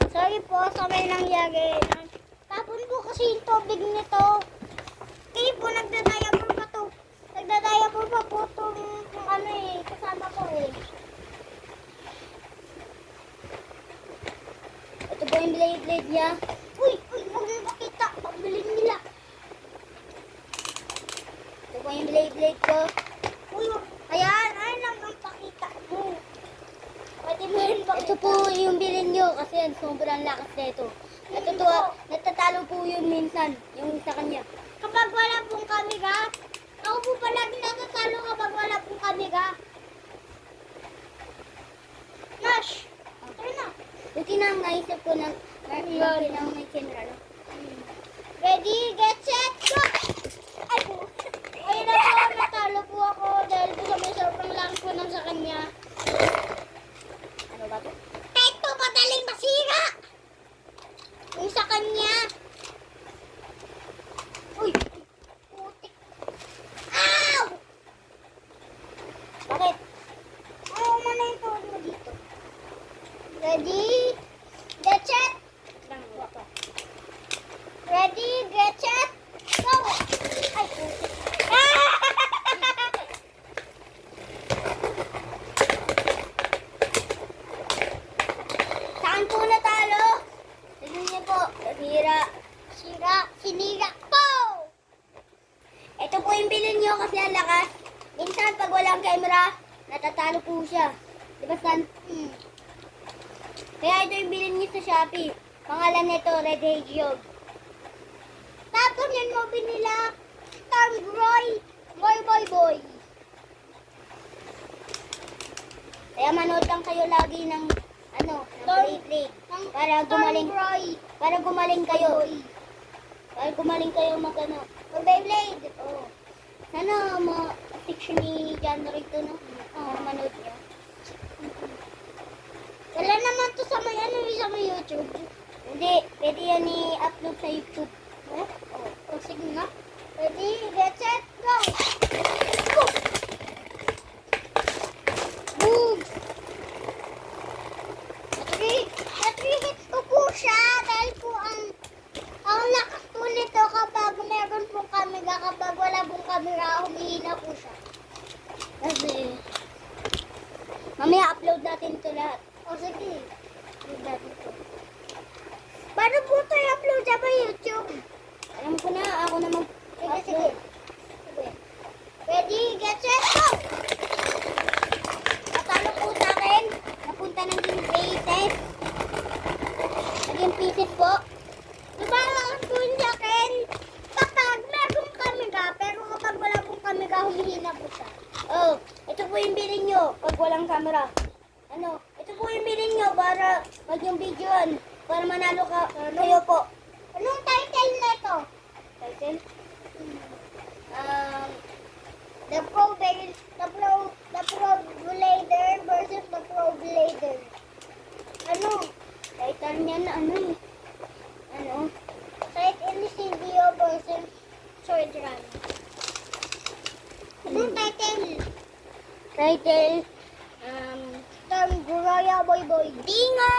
Sorry po sa may nangyari. Tapon po kasi yung tubig nito. Kaya po nagdadayapon pa to. Nagdadayapon pa po itong ano eh, kasama ko eh. Ito po yung blade niya. Uy, huwag mo makita. Pagbilin nila. Ito po yung blade ko. Uy, ayan lang ang pakita mo. Pwede mo rin pakita. Ito po yung bilin nyo kasi yan, sobrang lakas na ito. Natatalo po yun minsan, yung sa kanya. Kapag wala pong kamera, ako po palagi natatalo kapag wala pong kamera. Nash! Tara na. Buti na ang naisip ko na may camera. No? Ready, get set, go! Ay po! Ayun na po, natalo po ako dahil po sa may sobrang lang po nang sa kanya. Ano ba to? Kahit po madaling masira! Yung sa kanya. Uy! Putik! Ow! Bakit? Ayaw mo na yung tawag mo dito. Ready? Get set! Ready? Get set! Go! Ay, putik! Saan po natalo? Tignan niyo po. Sinira po! Ito po yung bilhin niyo kasi ang lakas. Minsan pag walang camera, natatalo po siya. Diba San? Kaya ito yung bilhin niyo sa Shopee. Pangalan nito, Red Hedgehog. Tapos yun mo binila, Stormgroy, boy. Kaya manood lang kayo lagi ng play para gumaling kayo. Para gumaling kayo mag-Beyblade. Oh. Sana ma-fiction ni John Rito, no? Para manood niyo. Wala naman to sa may YouTube. Hindi, pwede yan i-upload sa YouTube. Oh, sige nga. Ready, get set, go! Boom! Hit ko po siya dahil po ang lakas po nito kapag meron pong kamera. Kapag wala pong kamera, humihina po siya. Kasi mamaya upload natin ito lahat. O sige, upload natin ito. Paano po ito i-upload sa YouTube? Alam ko na, ako na mag-upload. Sige. Ready, get set, go! Natalo po sa akin. Napunta ng game test. Naging pieces po. Lumalangan po sa akin kapag meron kamera, pero kapag wala pong kamera, humihina po siya. Oh, ito po yung bilhin nyo pag walang kamera. Ito po yung bilhin nyo para pag yung videoan, para manalo kayo po. Anong title nito? Title? The Pro Blader versus the Pro Blader. Title niya na Site Incendio versus Sword Run. Anong title? Stormgroy, boy. Di nga!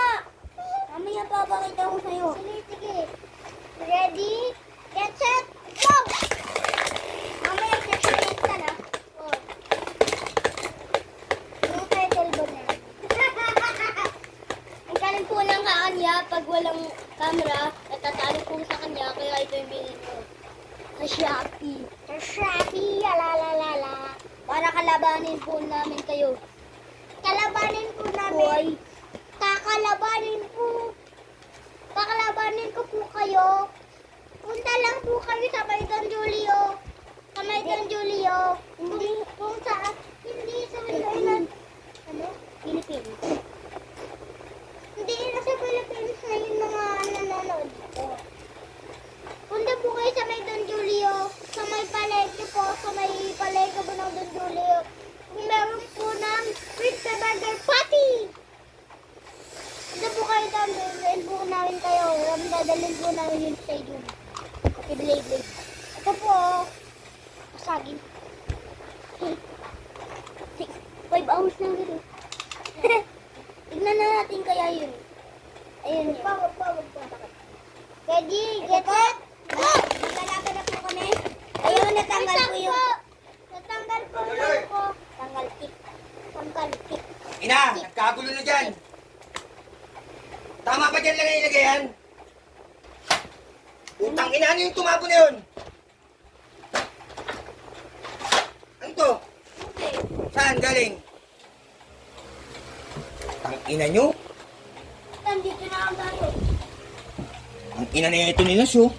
Mamaya papakita ko sa'yo. Sige. Ready? Get set, go! Mamaya set ka na. Oh. Anong title ba na? Ang galing po ng kanya pag walang camera, natatalo po sa kanya, kaya ito yung bilhin ko. Sa Shopee, alalala. Para kalabanin po namin kayo. Kakalabanin ko po kayo. Punta lang po kayo sa may Don Julio. Hindi sa Philippines. Hindi na sa Philippines na yung mga nanonood dito. Punta po kayo sa may Don Julio. Sa may palengke po po ng Don Julio. Kung meron po ng Pizza Burger Patty. Punta po kayo doon. Dalhin po namin kayo. Dadalhin po namin yung stadium. Okay, Blade. Ito po. Pasagin. Bawas na gano'n. Tignan na natin kaya yun. Ayun yun. Ready, get set, go! Maglalaban na po kami. Ayun, natanggal ko yung... Natanggal ko yung ko. Tanggal tik. Tanggal tik. Ina, nagkagulo na dyan. Tama ba dyan lang ilagay yan? Utang ina, ano yung tumabo na yun? Ano to? Okay. Saan galing? Ang ina nyo? Nandito na ang tayo. Ang ina na ito nila, Syo.